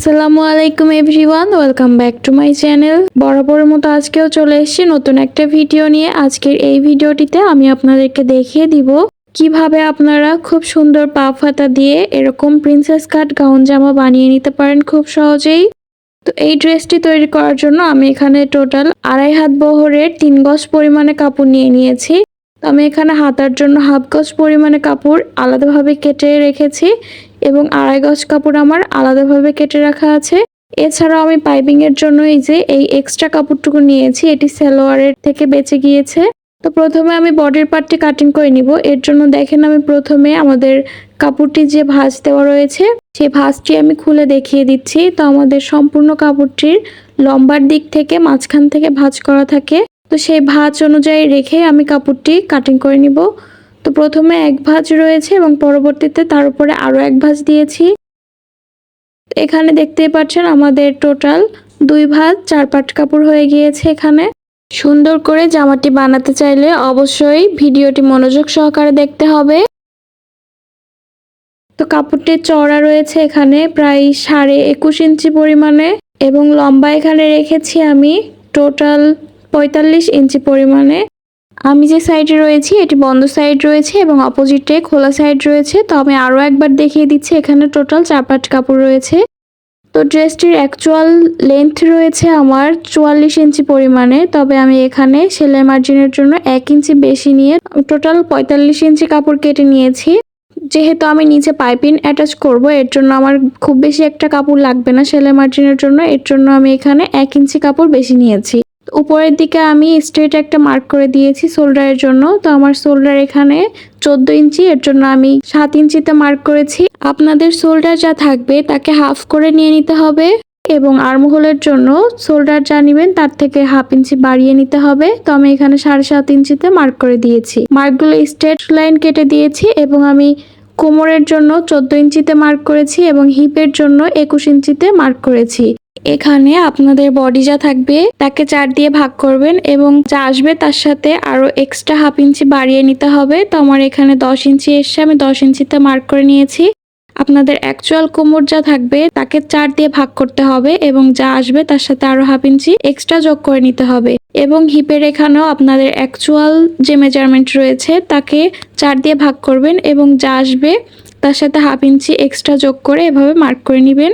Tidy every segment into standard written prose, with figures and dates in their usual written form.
আসসালামু আলাইকুম everyone, welcome back to my channel. বরাবরের মতো আজকেও চলে এসেছি নতুন একটা ভিডিও নিয়ে। আজকের এই ভিডিওটিতে আমি আপনাদেরকে দেখিয়ে দিব কিভাবে আপনারা খুব সুন্দর পাফ হাতা দিয়ে এরকম প্রিন্সেস কাট গাউন জামা বানিয়ে নিতে পারেন খুব সহজেই। তো এই ড্রেসটি তৈরি করার জন্য আমি এখানে টোটাল 2.5 হাত বহরের 3 গজ পরিমাণে কাপড় নিয়ে নিয়েছি। তো আমি এখানে হাতার জন্য 1/2 গজ পরিমাণে কাপড় আলাদাভাবে কেটে রেখেছি এবং 2.5 গজ কাপড় আমার আলাদাভাবে কেটে রাখা আছে। এছাড়াও আমি পাইপিং এর জন্য এই এক্সট্রা কাপড়টুকু নিয়েছি, এটি সালোয়ারের থেকে বেঁচে গিয়েছে। তো প্রথমে আমি বডির পার্টটি কাটিং করে নিব। এর জন্য দেখেন আমি প্রথমে আমাদের কাপড়টি যে ভাঁজ দেওয়া রয়েছে সেই ভাঁজটি আমি খুলে দেখিয়ে দিচ্ছি। তো আমাদের সম্পূর্ণ কাপড়টির লম্বার দিক থেকে মাঝখান থেকে ভাঁজ করা থাকে, তো সেই ভাঁজ অনুযায়ী রেখে আমি কাপড়টি কাটিং করে নিব। তো প্রথমে এক ভাঁজ রয়েছে এবং পরবর্তীতে তার উপরে আরো এক ভাঁজ দিয়েছি। এখানে দেখতেই পাচ্ছেন আমাদের টোটাল 2 ভাঁজ 4 পাট কাপড় হয়ে গিয়েছে। এখানে সুন্দর করে জামাটি বানাতে চাইলে অবশ্যই ভিডিওটি মনোযোগ সহকারে দেখতে হবে। তো কাপড়টির চওড়া রয়েছে এখানে প্রায় 21.5 ইঞ্চি পরিমাণে এবং লম্বা এখানে রেখেছি আমি টোটাল 45 ইঞ্চি পরিমাণে। আমি যে সাইডে রয়েছি এটি বন্ধ সাইড রয়েছে এবং অপোজিটে খোলা সাইড রয়েছে। তো আমি আরো একবার দেখিয়ে দিচ্ছি, এখানে টোটাল 4 পাট কাপড় রয়েছে। তো ড্রেসটির অ্যাকচুয়াল লেন্থ রয়েছে আমার 44 ইঞ্চি পরিমাণে, তবে আমি এখানে সেলাই মার্জিনের জন্য 1 ইঞ্চি বেশি নিয়ে টোটাল 45 ইঞ্চি কাপড় কেটে নিয়েছি। যেহেতু আমি নিচে পাইপিং অ্যাটাচ করব, এর জন্য আমার খুব বেশি একটা কাপড় লাগবে না সেলাই মার্জিনের জন্য, এর জন্য আমি এখানে 1 ইঞ্চি কাপড় বেশি নিয়েছি। উপরের দিকে আমি স্ট্রেট একটা মার্ক করে দিয়েছি শোল্ডারের জন্য। তো আমার শোল্ডার এখানে 14 ইঞ্চি, এর জন্য আমি 7 ইঞ্চিতে মার্ক করেছি। আপনাদের শোল্ডার যা থাকবে তাকে হাফ করে নিয়ে নিতে হবে এবং আর্মহোলের জন্য শোল্ডার যা নেবেন তার থেকে 1/2 ইঞ্চি বাড়িয়ে নিতে হবে। তো আমি এখানে 7.5 ইঞ্চিতে মার্ক করে দিয়েছি। মার্কগুলো স্ট্রেট লাইন কেটে দিয়েছি এবং আমি কোমরের জন্য 14 ইঞ্চিতে মার্ক করেছি এবং হিপের জন্য 21 ইঞ্চিতে মার্ক করেছি। এখানে আপনাদের বডি যা থাকবে তাকে 4 দিয়ে ভাগ করবেন এবং যা আসবে তার সাথে আরো এক্সট্রা 1/2 ইঞ্চি বাড়িয়ে নিতে হবে। তো আমার এখানে 10 ইঞ্চি এসে আমি 10 ইঞ্চিতে মার্ক করে নিয়েছি। আপনাদের অ্যাকচুয়াল কোমর যা থাকবে তাকে 4 দিয়ে ভাগ করতে হবে এবং যা আসবে তার সাথে আরো 1/2 ইঞ্চি এক্সট্রা যোগ করে নিতে হবে। এবং হিপের এখানেও আপনাদের অ্যাকচুয়াল যে মেজারমেন্ট রয়েছে তাকে 4 দিয়ে ভাগ করবেন এবং যা আসবে তার সাথে 1/2 ইঞ্চি এক্সট্রা যোগ করে এভাবে মার্ক করে নেবেন।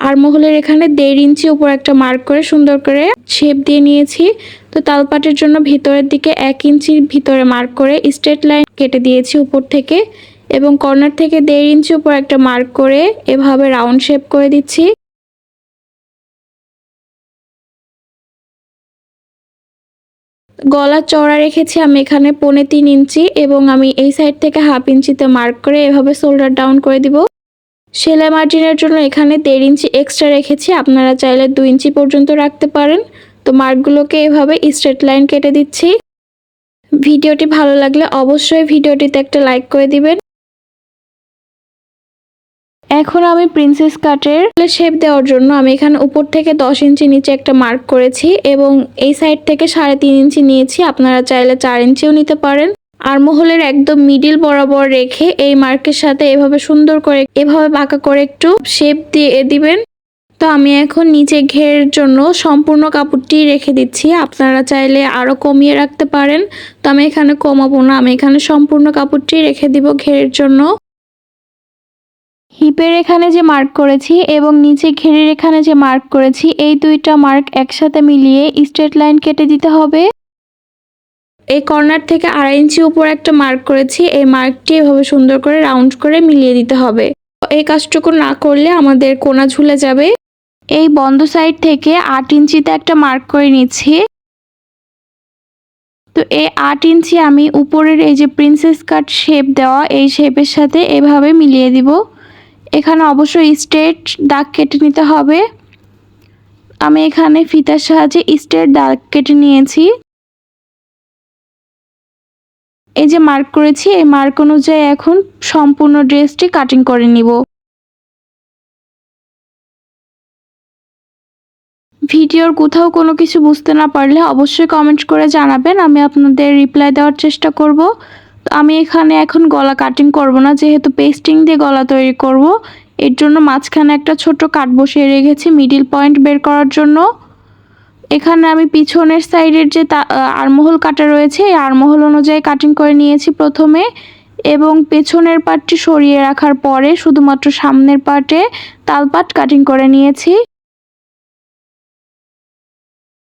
আর্মহোলের এখানে 1.5 ইঞ্চি উপর একটা মার্ক করে সুন্দর করে শেপ দিয়ে নিয়েছি। তো তালপাটের জন্য ভিতরের দিকে 1 ইঞ্চি ভিতরে মার্ক করে স্ট্রেট লাইন কেটে দিয়েছি উপর থেকে এবং কর্নার থেকে 1.5 ইঞ্চি উপর একটা মার্ক করে এভাবে রাউন্ড শেপ করে দিচ্ছি। গলার চওড়া রেখেছি আমি এখানে 3.25 ইঞ্চি এবং আমি এই সাইড থেকে 1/2 ইঞ্চিতে মার্ক করে এভাবে শোল্ডার ডাউন করে দিব। সেলাই মার্জিনের জন্য এখানে 1.5 ইঞ্চি এক্সট্রা রেখেছি, আপনারা চাইলে 2 ইঞ্চি পর্যন্ত রাখতে পারেন। তো মার্কগুলোকে এভাবে স্ট্রেট লাইন কেটে দিচ্ছি। ভিডিওটি ভালো লাগলে অবশ্যই ভিডিওটিতে একটা লাইক করে দিবেন। এখন আমি প্রিন্সেস কাটের শেপ দেওয়ার জন্য আমি এখানে উপর থেকে 10 ইঞ্চি নিচে একটা মার্ক করেছি এবং এই সাইড থেকে 3.5 ইঞ্চি নিয়েছি, আপনারা চাইলে 4 ইঞ্চিও নিতে পারেন। আর্মহোলের একদম মিডিল বরাবর রেখে এই মার্কের সাথে এভাবে সুন্দর করে এভাবে বাঁকা করে একটু শেপ দিয়ে দিবেন। তো আমি এখন নিচে ঘেরের জন্য সম্পূর্ণ কাপড়টি রেখে দিচ্ছি, আপনারা চাইলে আরো কমিয়ে রাখতে পারেন। তো আমি এখানে কমাবো না, আমি এখানে সম্পূর্ণ কাপড়টি রেখে দিব ঘেরের জন্য। হিপের এখানে যে মার্ক করেছি এবং নিচে ঘেরের এখানে যে মার্ক করেছি এই দুইটা মার্ক একসাথে মিলিয়ে স্ট্রেট লাইন কেটে দিতে হবে। এই কর্নার থেকে 2.5 ইঞ্চি উপর একটা মার্ক করেছি, এই মার্কটি এভাবে সুন্দর করে রাউন্ড করে মিলিয়ে দিতে হবে। এই কাজটুকু না করলে আমাদের কোনা ঝুলে যাবে। এই বন্ধ সাইড থেকে 8 ইঞ্চিতে একটা মার্ক করে নিচ্ছি। তো এই 8 ইঞ্চি আমি উপরের এই যে প্রিন্সেস কাট শেপ দেওয়া এই শেপের সাথে এভাবে মিলিয়ে দিব। এখানে অবশ্যই স্ট্রেট দাগ কেটে নিতে হবে। আমি এখানে ফিতার সাহায্যে স্ট্রেট দাগ কেটে নিয়েছি। এই যে মার্ক করেছি এই মার্ক অনুযায়ী এখন সম্পূর্ণ ড্রেসটি কাটিং করে নিব। ভিডিওর কোথাও কোনো কিছু বুঝতে না পারলে অবশ্যই কমেন্ট করে জানাবেন, আমি আপনাদের রিপ্লাই দেওয়ার চেষ্টা করব। তো আমি এখানে এখন গলা কাটিং করব না, যেহেতু পেস্টিং দিয়ে গলা তৈরি করব। এর জন্য মাঝখানে একটা ছোট কাট বসিয়ে রেখেছি মিডিল পয়েন্ট বের করার জন্য। এখানে আমি পিছনের সাইডের যে আরমহল কাটা রয়েছে এই আরমহল অনুযায়ী কাটিং করে নিয়েছি প্রথমে, এবং পেছনের পার্টটি সরিয়ে রাখার পরে শুধুমাত্র সামনের পার্টে তালপাট কাটিং করে নিয়েছি।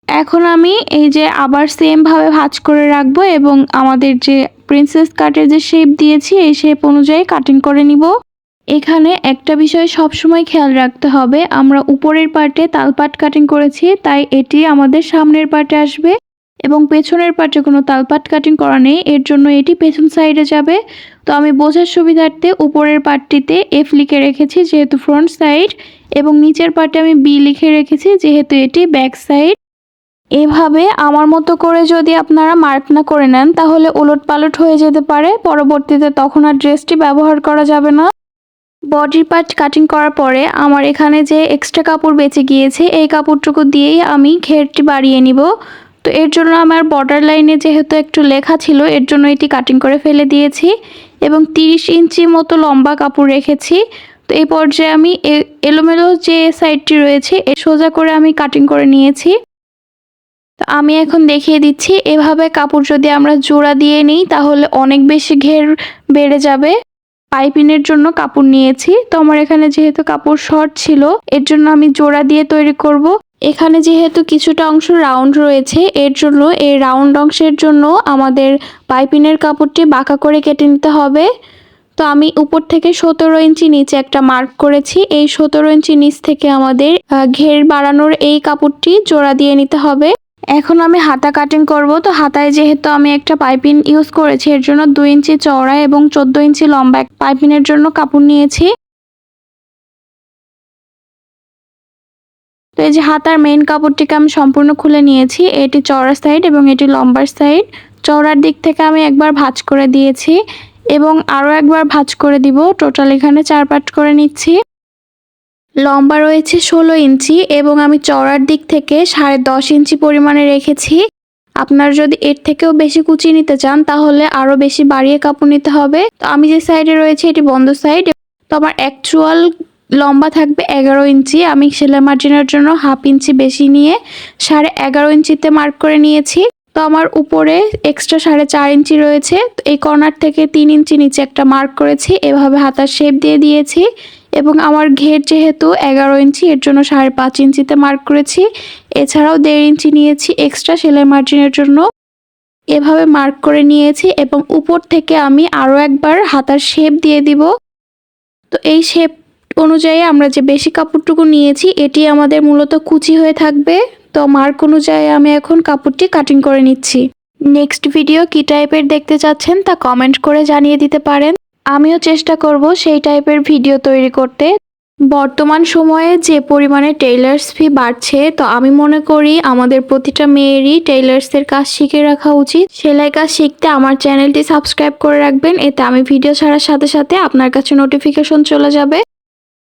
এখন আমি এই যে আবার সেম ভাবে ভাঁজ করে রাখবো এবং আমাদের যে প্রিন্সেস কাটের যে শেপ দিয়েছি এই শেপ অনুযায়ী কাটিং করে নিব। এখানে একটা বিষয় সবসময় খেয়াল রাখতে হবে, আমরা উপরের পার্টে তালপাট কাটিং করেছি তাই এটি আমাদের সামনের পার্টে আসবে, এবং পেছনের পার্টে কোনো তালপাট কাটিং করা নেই এর জন্য এটি পেছন সাইডে যাবে। তো আমি বোঝার সুবিধার্থে উপরের পার্টটিতে এফ লিখে রেখেছি যেহেতু ফ্রন্ট সাইড, এবং নিচের পার্টে আমি বি লিখে রেখেছি যেহেতু এটি ব্যাক সাইড। এভাবে আমার মতো করে যদি আপনারা মার্ক না করে নেন তাহলে ওলটপালট হয়ে যেতে পারে, পরবর্তীতে তখন আর ড্রেসটি ব্যবহার করা যাবে না। বডি পার্ট কাটিং করার পরে আমার এখানে যে এক্সট্রা কাপড় বেঁচে গিয়েছে এই কাপড়টুকু দিয়েই আমি ঘেরটি বাড়িয়ে নিব। তো এর জন্য আমার বর্ডার লাইনে যেহেতু একটু লেখা ছিল এর জন্য এটি কাটিং করে ফেলে দিয়েছি, এবং 30 ইঞ্চি মতো লম্বা কাপড় রেখেছি। তো এই পর্যায়ে আমি এলোমেলো যে সাইডটি রয়েছে সোজা করে আমি কাটিং করে নিয়েছি। তো আমি এখন দেখিয়ে দিচ্ছি এভাবে কাপড় যদি আমরা জোড়া দিয়ে নিই তাহলে অনেক বেশি ঘের বেড়ে যাবে। পাইপিনের জন্য কাপড় নিয়েছি, তো আমার এখানে যেহেতু কাপড় শর্ট ছিল এর জন্য আমি জোড়া দিয়ে তৈরি করব। এখানে যেহেতু কিছুটা অংশ রাউন্ড রয়েছে এর জন্য এই রাউন্ড অংশের জন্য আমাদের পাইপিনের কাপড়টি বাঁকা করে কেটে নিতে হবে। তো আমি উপর থেকে 17 ইঞ্চি নিচে একটা মার্ক করেছি, এই 17 ইঞ্চি নিচ থেকে আমাদের ঘের বাড়ানোর এই কাপড়টি জোড়া দিয়ে নিতে হবে। এখন আমি হাতা কাটিং করব। তো হাতায় যেহেতু আমি একটা পাইপিন ইউজ করেছি এর জন্য 2 ইঞ্চি চওড়া এবং 14 ইঞ্চি লম্বা পাইপিনের জন্য কাপড় নিয়েছি। তো এই যে হাতার মেইন কাপড়টিকে আমি সম্পূর্ণ খুলে নিয়েছি, এটি চওড়া সাইড এবং এটি লম্বার সাইড। চওড়ার দিক থেকে আমি একবার ভাঁজ করে দিয়েছি এবং আরও একবার ভাঁজ করে দিব, টোটাল এখানে 4 পার্ট করে নিচ্ছি। লম্বা রয়েছে 16 ইঞ্চি এবং আমি চওড়ার দিক থেকে 10.5 ইঞ্চি পরিমাণে রেখেছি। আপনারা যদি এর থেকেও বেশি কুচি নিতে চান তাহলে আরও বেশি বাড়িয়ে কাপড় নিতে হবে। তো আমি যে সাইডে রয়েছে এটি বন্ধ সাইড, তো আমার অ্যাকচুয়াল লম্বা থাকবে 11 ইঞ্চি। আমি সেলাই মার্জিনের জন্য 1/2 ইঞ্চি বেশি নিয়ে 11.5 ইঞ্চিতে মার্ক করে নিয়েছি। তো আমার উপরে এক্সট্রা 4.5 ইঞ্চি রয়েছে, তো এই কর্নার থেকে 3 ইঞ্চি নিচে একটা মার্ক করেছি, এভাবে হাতার শেপ দিয়ে দিয়েছি। এবং আমার ঘের যেহেতু 11 ইঞ্চি এর জন্য 5.5 ইঞ্চিতে মার্ক করেছি, এছাড়াও 1.5 ইঞ্চি নিয়েছি এক্সট্রা সেলাই মার্জিনের জন্য, এভাবে মার্ক করে নিয়েছি। এবং উপর থেকে আমি আরও একবার হাতার শেপ দিয়ে দিব। তো এই শেপ অনুযায়ী আমরা যে বেশি কাপড়টুকু নিয়েছি এটি আমাদের মূলত কুচি হয়ে থাকবে। তো মার্ক অনুযায়ী আমি এখন কাপড়টি কাটিং করে নিচ্ছি। নেক্সট ভিডিও কি টাইপের দেখতে চাচ্ছেন তা কমেন্ট করে জানিয়ে দিতে পারেন, আমিও চেষ্টা করব সেই টাইপের ভিডিও তৈরি করতে। বর্তমান সময়ে যে পরিমাণে টেইলার্স ফি বাড়ছে, তো আমি মনে করি আমাদের প্রতিটা মেয়েরই টেইলার্সের কাজ শিখে রাখা উচিত। সেলাই কাজ শিখতে আমার চ্যানেলটি সাবস্ক্রাইব করে রাখবেন, এতে আমি ভিডিও ছাড়ার সাথে সাথে আপনার কাছে নোটিফিকেশন চলে যাবে।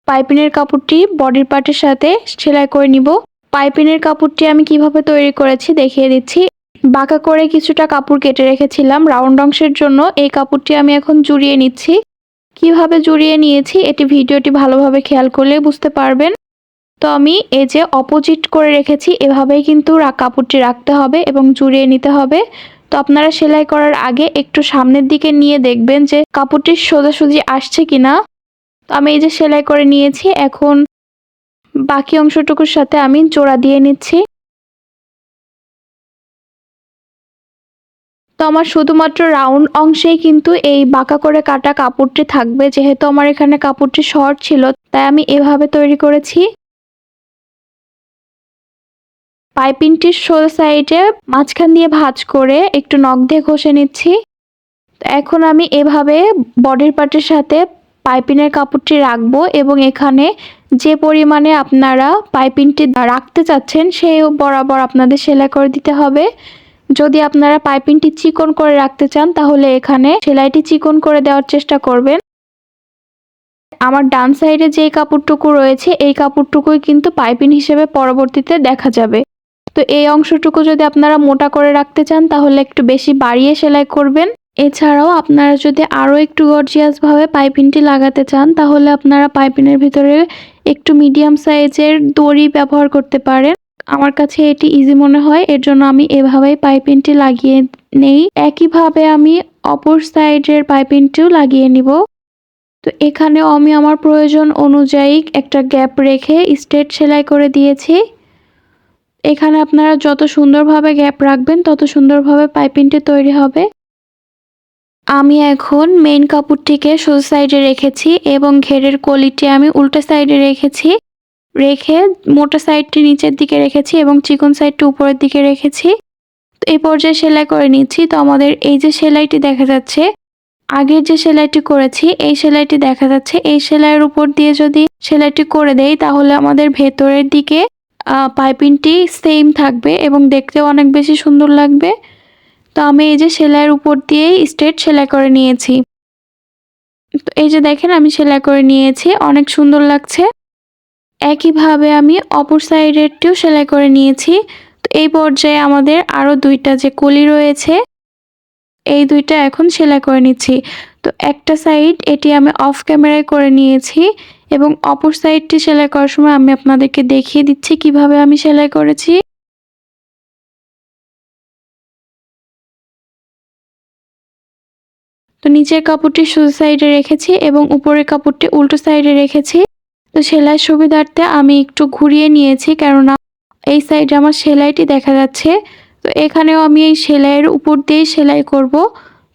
পাইপিনের কাপড়টি বডির পার্টের সাথে সেলাই করে নিব। পাইপিনের কাপড়টি আমি কিভাবে তৈরি করেছি দেখিয়ে দিচ্ছি। বাঁকা করে কিছুটা কাপড় কেটে রেখেছিলাম রাউন্ড অংশের জন্য, এই কাপড়টি আমি এখন জুড়িয়ে নিচ্ছি। কিভাবে জুড়িয়ে নিয়েছি এটি ভিডিওটি ভালোভাবে খেয়াল করলে বুঝতে পারবেন। তো আমি এই যে অপোজিট করে রেখেছি এভাবেই কিন্তু কাপড়টি রাখতে হবে এবং জুড়িয়ে নিতে হবে। তো আপনারা সেলাই করার আগে একটু সামনের দিকে নিয়ে দেখবেন যে কাপড়টি সোজাসুজি আসছে কিনা। তো আমি এই যে সেলাই করে নিয়েছি, এখন বাকি অংশটুকুর সাথে আমি জোড়া দিয়ে নিচ্ছি। তো আমার শুধুমাত্র রাউন্ড অংশেই কিন্তু এই বাঁকা করে কাটা কাপড়টি থাকবে, যেহেতু আমার এখানে কাপড়টি শর্ট ছিল তাই আমি এভাবে তৈরি করেছি। পাইপিংটির সোজা সাইডে মাঝখান দিয়ে ভাঁজ করে একটু নখ দিয়ে ঘষে নিচ্ছি। এখন আমি এভাবে বডির পার্টের সাথে পাইপিনের কাপড়টি রাখবো এবং এখানে যে পরিমাণে আপনারা পাইপিংটি রাখতে চাচ্ছেন সেই বরাবর আপনাদের সেলাই করে দিতে হবে। যদি আপনারা পাইপিংটি চিকন করে রাখতে চান তাহলে এখানে সেলাইটি চিকন করে দেওয়ার চেষ্টা করবেন। আমার ডান সাইডে যে কাপড়টুকু রয়েছে এই কাপড়টুকুই কিন্তু পাইপিং হিসেবে পরবর্তীতে দেখা যাবে। তো এই অংশটুকু যদি আপনারা মোটা করে রাখতে চান তাহলে একটু বেশি বাড়িয়ে সেলাই করবেন। এছাড়াও আপনারা যদি আরও একটু গর্জিয়াসভাবে পাইপিংটি লাগাতে চান তাহলে আপনারা পাইপিংয়ের ভিতরে একটু মিডিয়াম সাইজের দড়ি ব্যবহার করতে পারেন। আমার কাছে এটি ইজি মনে হয়, এর জন্য আমি এভাবেই পাইপিংটি লাগিয়ে নেই। একইভাবে আমি অপর সাইডের পাইপিংটিও লাগিয়ে নিব। তো এখানেও আমি আমার প্রয়োজন অনুযায়ী একটা গ্যাপ রেখে স্ট্রেট সেলাই করে দিয়েছি। এখানে আপনারা যত সুন্দরভাবে গ্যাপ রাখবেন তত সুন্দরভাবে পাইপিংটি তৈরি হবে। আমি এখন মেইন কাপড়টিকে সোজা সাইডে রেখেছি এবং ঘেরের কলিটি আমি উল্টা সাইডে রেখেছি। রেখে মোটা সাইডটি নিচের দিকে রেখেছি এবং চিকন সাইডটি উপরের দিকে রেখেছি। তো এই পর্যায়ে সেলাই করে নিচ্ছি। তো আমাদের এই যে সেলাইটি দেখা যাচ্ছে, আগের যে সেলাইটি করেছি এই সেলাইটি দেখা যাচ্ছে। এই সেলাইয়ের উপর দিয়ে যদি সেলাইটি করে দেই তাহলে আমাদের ভেতরের দিকে পাইপিংটি সেম থাকবে এবং দেখতেও অনেক বেশি সুন্দর লাগবে। তো আমি এই যে সেলাইয়ের উপর দিয়েই স্ট্রেট সেলাই করে নিয়েছি। তো এই যে দেখেন আমি সেলাই করে নিয়েছি, অনেক সুন্দর লাগছে। একইভাবে আমি অপর সাইডেরটিও সেলাই করে নিয়েছি। তো এই পর্যায়ে আমাদের আরও দুইটা যে কলি রয়েছে এই দুইটা এখন সেলাই করে নিচ্ছি। তো একটা সাইড এটি আমি অফ ক্যামেরায় করে নিয়েছি এবং অপর সাইডটি সেলাই করার সময় আমি আপনাদেরকে দেখিয়ে দিচ্ছি কিভাবে আমি সেলাই করেছি। তো নিচের কাপড়টি সোজা সাইডে রেখেছি এবং উপরের কাপড়টি উল্টো সাইডে রেখেছি। তো সেলাই সুবিধার্থে আমি একটু ঘুরিয়ে নিয়েছি, কেননা এই সাইডে আমার সেলাইটি দেখা যাচ্ছে। তো এখানেও আমি এই সেলাইয়ের উপর দিয়েই সেলাই করব,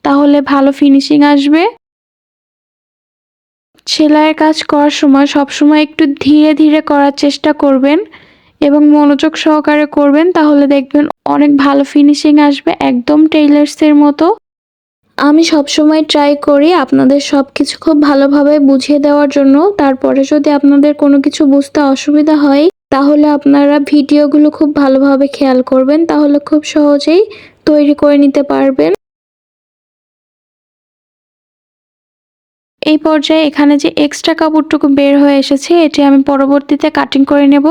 তাহলে ভালো ফিনিশিং আসবে। সেলাইয়ের কাজ করার সময় সবসময় একটু ধীরে ধীরে করার চেষ্টা করবেন এবং মনোযোগ সহকারে করবেন, তাহলে দেখবেন অনেক ভালো ফিনিশিং আসবে, একদম টেইলার্সের মতো। আমি সবসময় ট্রাই করি আপনাদের সব কিছু খুব ভালোভাবে বুঝিয়ে দেওয়ার জন্য। তারপরে যদি আপনাদের কোনো কিছু বুঝতে অসুবিধা হয় তাহলে আপনারা ভিডিওগুলো খুব ভালোভাবে খেয়াল করবেন, তাহলে খুব সহজেই তৈরি করে নিতে পারবেন। এই পর্যায়ে এখানে যে এক্সট্রা কাপড়টুকু বের হয়ে এসেছে এটি আমি পরবর্তীতে কাটিং করে নেব।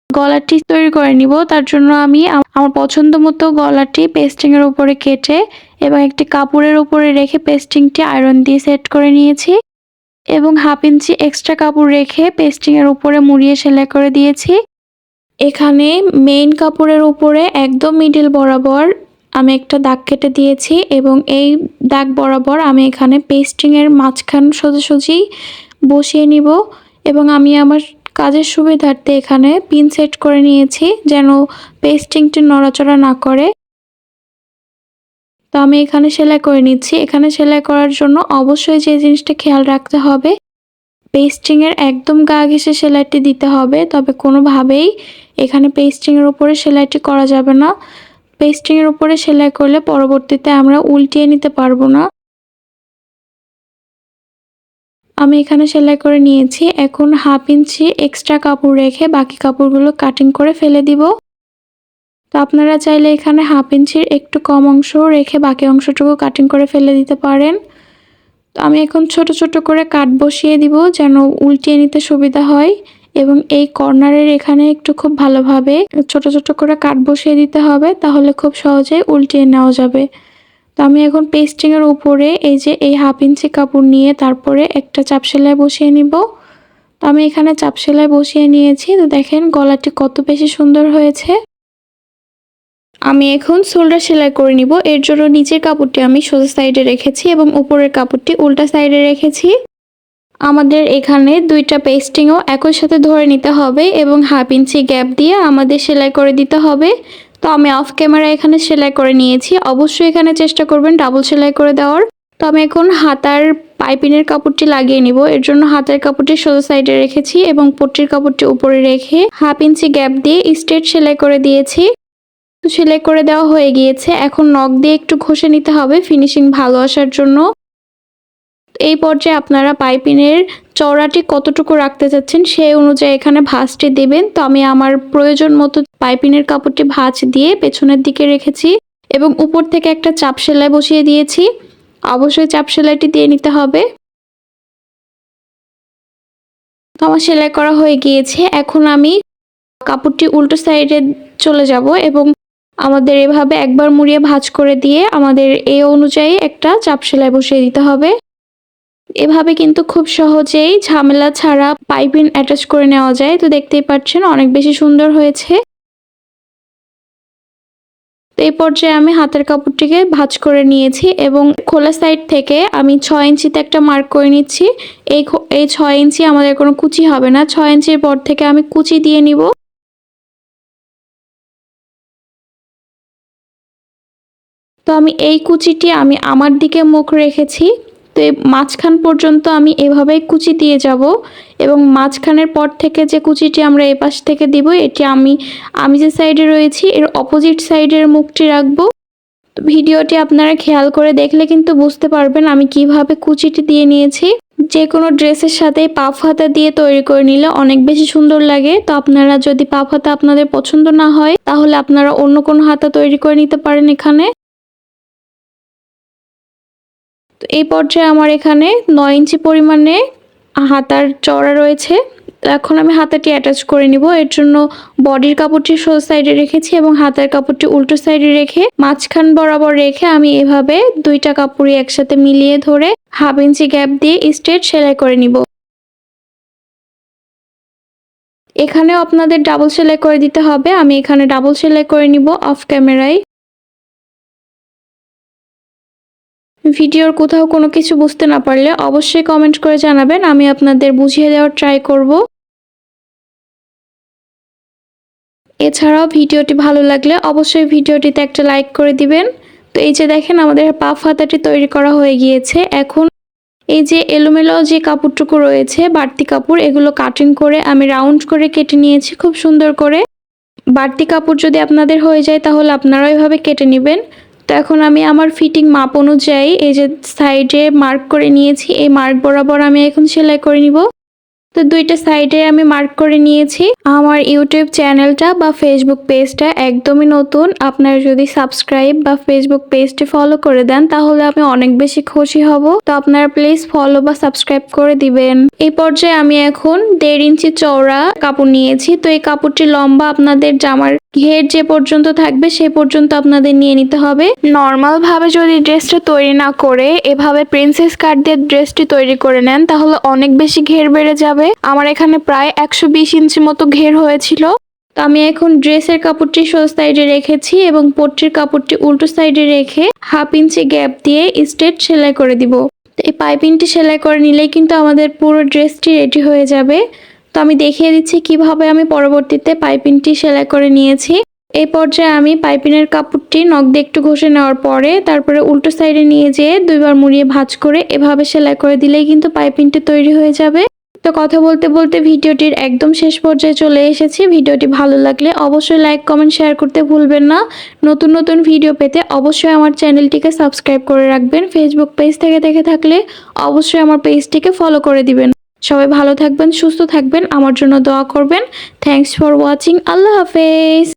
গলাটি তৈরি করে নিব, তার জন্য আমি আমার পছন্দ মতো গলাটি পেস্টিংয়ের উপরে কেটে এবং একটি কাপড়ের উপরে রেখে পেস্টিংটি আয়রন দিয়ে সেট করে নিয়েছি এবং 1/2 ইঞ্চি এক্সট্রা কাপড় রেখে পেস্টিংয়ের উপরে মুড়িয়ে সেলাই করে দিয়েছি। এখানে মেইন কাপড়ের উপরে একদম মিডল বরাবর আমি একটা দাগ কেটে দিয়েছি এবং এই দাগ বরাবর আমি এখানে পেস্টিংয়ের মাঝখান সোজাসুজি বসিয়ে নিব এবং আমি আমার কাজের সুবিধার্থে এখানে পিন সেট করে নিয়েছি যেন পেস্টিংটি নড়াচড়া না করে। তো আমি এখানে সেলাই করে নিচ্ছি। এখানে সেলাই করার জন্য অবশ্যই যে জিনিসটা খেয়াল রাখতে হবে, পেস্টিংয়ের একদম গা ঘেঁষে সেলাইটি দিতে হবে, তবে কোনোভাবেই এখানে পেস্টিংয়ের উপরে সেলাইটি করা যাবে না। পেস্টিংয়ের উপরে সেলাই করলে পরবর্তীতে আমরা উল্টিয়ে নিতে পারবো না। আমি এখানে সেলাই করে নিয়েছি। এখন 1/2 ইঞ্চি এক্সট্রা কাপড় রেখে বাকি কাপড়গুলো কাটিং করে ফেলে দিব। তো আপনারা চাইলে এখানে 1/2 ইঞ্চির একটু কম অংশ রেখে বাকি অংশটুকু কাটিং করে ফেলে দিতে পারেন। তো আমি এখন ছোট ছোট করে কাট বসিয়ে দিব যেন উল্টিয়ে নিতে সুবিধা হয় এবং এই কর্নারের এখানে একটু খুব ভালোভাবে ছোট ছোট করে কাট বসিয়ে দিতে হবে, তাহলে খুব সহজেই উল্টিয়ে নেওয়া যাবে। তো আমি এখন পেস্টিংয়ের উপরে এই যে এই 1/2 ইঞ্চি কাপড় নিয়ে তারপরে একটা চাপ সেলাই বসিয়ে নিব। তো আমি এখানে চাপ সেলাই বসিয়ে নিয়েছি। তো দেখেন গলাটি কত বেশি সুন্দর হয়েছে। আমি এখন শোল্ডার সেলাই করে নিব। এর জন্য নিচের কাপড়টি আমি সোজা সাইডে রেখেছি এবং উপরের কাপড়টি উল্টা সাইডে রেখেছি। আমাদের এখানে দুইটা পেস্টিংও একই সাথে ধরে নিতে হবে এবং 1/2 ইঞ্চি গ্যাপ দিয়ে আমাদের সেলাই করে দিতে হবে। তো আমি অফ ক্যামেরা এখানে সেলাই করে নিয়েছি। অবশ্যই এখানে চেষ্টা করবেন ডাবল সেলাই করে দেওয়ার। তো আমি এখন হাতার পাইপিনের কাপড়টি লাগিয়ে নিব। এর জন্য হাতের কাপড়টি সোজা সাইডে রেখেছি এবং পট্টির কাপড়টি উপরে রেখে 1/2 ইঞ্চি গ্যাপ দিয়ে স্ট্রেট সেলাই করে দিয়েছি। তো সেলাই করে দেওয়া হয়ে গিয়েছে। এখন নখ দিয়ে একটু ঘষে নিতে হবে ফিনিশিং ভালো আসার জন্য। এই পর্যায়ে আপনারা পাইপিনের চওড়াটি কতটুকু রাখতে চাচ্ছেন সেই অনুযায়ী এখানে ভাঁজটি দেবেন। তো আমি আমার প্রয়োজন মতো পাইপিনের কাপড়টি ভাঁজ দিয়ে পেছনের দিকে রেখেছি এবং উপর থেকে একটা চাপ সেলাই বসিয়ে দিয়েছি। অবশ্যই চাপ সেলাইটি দিয়ে নিতে হবে। তো আমার সেলাই করা হয়ে গিয়েছে। এখন আমি কাপড়টি উল্টো সাইডে চলে যাব এবং আমাদের এভাবে একবার মুড়িয়ে ভাঁজ করে দিয়ে আমাদের এই অনুযায়ী একটা চাপ সেলাই বসিয়ে দিতে হবে। এভাবে কিন্তু খুব সহজেই ঝামেলা ছাড়া পাইপিং অ্যাটাচ করে নেওয়া যায়। তো দেখতেই পাচ্ছেন অনেক বেশি সুন্দর হয়েছে। তো এই পর্যায়ে আমি হাতের কাপড়টিকে ভাঁজ করে নিয়েছি এবং খোলা সাইড থেকে আমি 6 ইঞ্চিতে একটা মার্ক করে নিচ্ছি। এই 6 ইঞ্চি আমাদের কোনো কুচি হবে না। 6 ইঞ্চির পর থেকে আমি কুচি দিয়ে নিব। তো আমি এই কুচিটি আমি আমার দিকে মুখ রেখেছি। তো এই মাঝখান পর্যন্ত আমি এভাবেই কুচি দিয়ে যাব এবং মাঝখানের পর থেকে যে কুচিটি আমরা এই পাশ থেকে দিব এটি আমি যে সাইডে রয়েছি এর অপোজিট সাইডের মুখটি রাখবো। তো ভিডিওটি আপনারা খেয়াল করে দেখলে কিন্তু বুঝতে পারবেন আমি কিভাবে কুচিটি দিয়ে নিয়েছি। যে কোনো ড্রেসের সাথে পাফ হাতা দিয়ে তৈরি করে নিলে অনেক বেশি সুন্দর লাগে। তো আপনারা যদি পাফ হাতা আপনাদের পছন্দ না হয় তাহলে আপনারা অন্য কোনো হাতা তৈরি করে নিতে পারেন এখানে। তো এই পর্যায়ে আমার এখানে 9 ইঞ্চি পরিমাণে হাতার চওড়া রয়েছে। তো এখন আমি হাতাটি অ্যাটাচ করে নিব। এর জন্য বডির কাপড়টি সোজা সাইডে রেখেছি এবং হাতার কাপড়টি উল্টো সাইডে রেখে মাঝখান বরাবর রেখে আমি এভাবে দুইটা কাপড়ই একসাথে মিলিয়ে ধরে 1/2 ইঞ্চি গ্যাপ দিয়ে স্ট্রেট সেলাই করে নিব। এখানেও আপনাদের ডাবল সেলাই করে দিতে হবে। আমি এখানে ডাবল সেলাই করে নিব অফ ক্যামেরায়। ভিডিওর কোথাও কোনো কিছু বুঝতে না পারলে অবশ্যই কমেন্ট করে জানাবেন, আমি আপনাদের বুঝিয়ে দেওয়ার ট্রাই করব। এছাড়াও ভিডিওটি ভালো লাগলে অবশ্যই ভিডিওটিতে একটা লাইক করে দিবেন। তো এই যে দেখেন আমাদের পাফ হাতাটি তৈরি করা হয়ে গিয়েছে। এখন এই যে এলোমেলো যে কাপড়টুকু রয়েছে বাড়তি কাপড় এগুলো কাটিং করে আমি রাউন্ড করে কেটে নিয়েছি খুব সুন্দর করে। বাড়তি কাপড় যদি আপনাদের হয়ে যায় তাহলে আপনারা এভাবে কেটে নেবেন। তো এখন আমি আমার ফিটিং মাপ অনুযায়ী এই যে সাইডে মার্ক করে নিয়েছি, এই মার্ক বরাবর আমি এখন সেলাই করে নিব। তো দুইটা সাইডে আমি মার্ক করে নিয়েছি। আমার ইউটিউব চ্যানেলটা বা ফেসবুক পেজটা একদমই নতুন। আপনারা যদি সাবস্ক্রাইব বা ফেসবুক পেজটি ফলো করে দেন তাহলে আমি অনেক বেশি খুশি হব। তো আপনারা প্লিজ ফলো বা সাবস্ক্রাইব করে দিবেন। এই পর্যায়ে আমি এখন 1.5 ইঞ্চি চওড়া কাপড় নিয়েছি। তো এই কাপড়টি লম্বা আপনাদের জামার ঘের যে পর্যন্ত থাকবে সে পর্যন্ত আপনাদের নিয়ে নিতে হবে। নর্মাল ভাবে যদি ড্রেসটা তৈরি না করে এভাবে প্রিন্সেস কাট দিয়ে ড্রেসটি তৈরি করে নেন তাহলে অনেক বেশি ঘের বেড়ে যাবে। আমার এখানে প্রায় 120 ইঞ্চি মতো ঘের হয়েছিল। তো আমি এখন ড্রেসের কাপড়টি সোজা সাইডে রেখেছি এবং পট্টির কাপড়টি উল্টো সাইডে রেখে 1/2 ইঞ্চি গ্যাপ দিয়ে স্ট্রেট সেলাই করে দিব। তো এই পাইপিংটি সেলাই করে নিলেই কিন্তু আমাদের পুরো ড্রেসটি রেডি হয়ে যাবে। তো আমি দেখিয়ে দিচ্ছি কিভাবে আমি পরবর্তীতে পাইপিংটি সেলাই করে নিয়েছি। এই পর্যায়ে আমি পাইপিংয়ের কাপড়টি নখ দিয়ে একটু ঘষে নেওয়ার পরে তারপরে উল্টো সাইডে নিয়ে যেয়ে দুইবার মুড়িয়ে ভাঁজ করে এভাবে সেলাই করে দিলেই কিন্তু পাইপিংটি তৈরি হয়ে যাবে। তো কথা বলতে বলতে ভিডিওটির একদম শেষ পর্যায়ে চলে এসেছি। ভিডিওটি ভালো লাগলে অবশ্যই লাইক কমেন্ট শেয়ার করতে ভুলবেন না। নতুন নতুন ভিডিও পেতে অবশ্যই আমার চ্যানেলটিকে সাবস্ক্রাইব করে রাখবেন। ফেসবুক পেজ থেকে দেখে থাকলে অবশ্যই আমার পেজটিকে ফলো করে দিবেন। সবাই ভালো থাকবেন, সুস্থ থাকবেন, আমার জন্য দোয়া করবেন। Thanks for watching. আল্লাহ হাফেজ।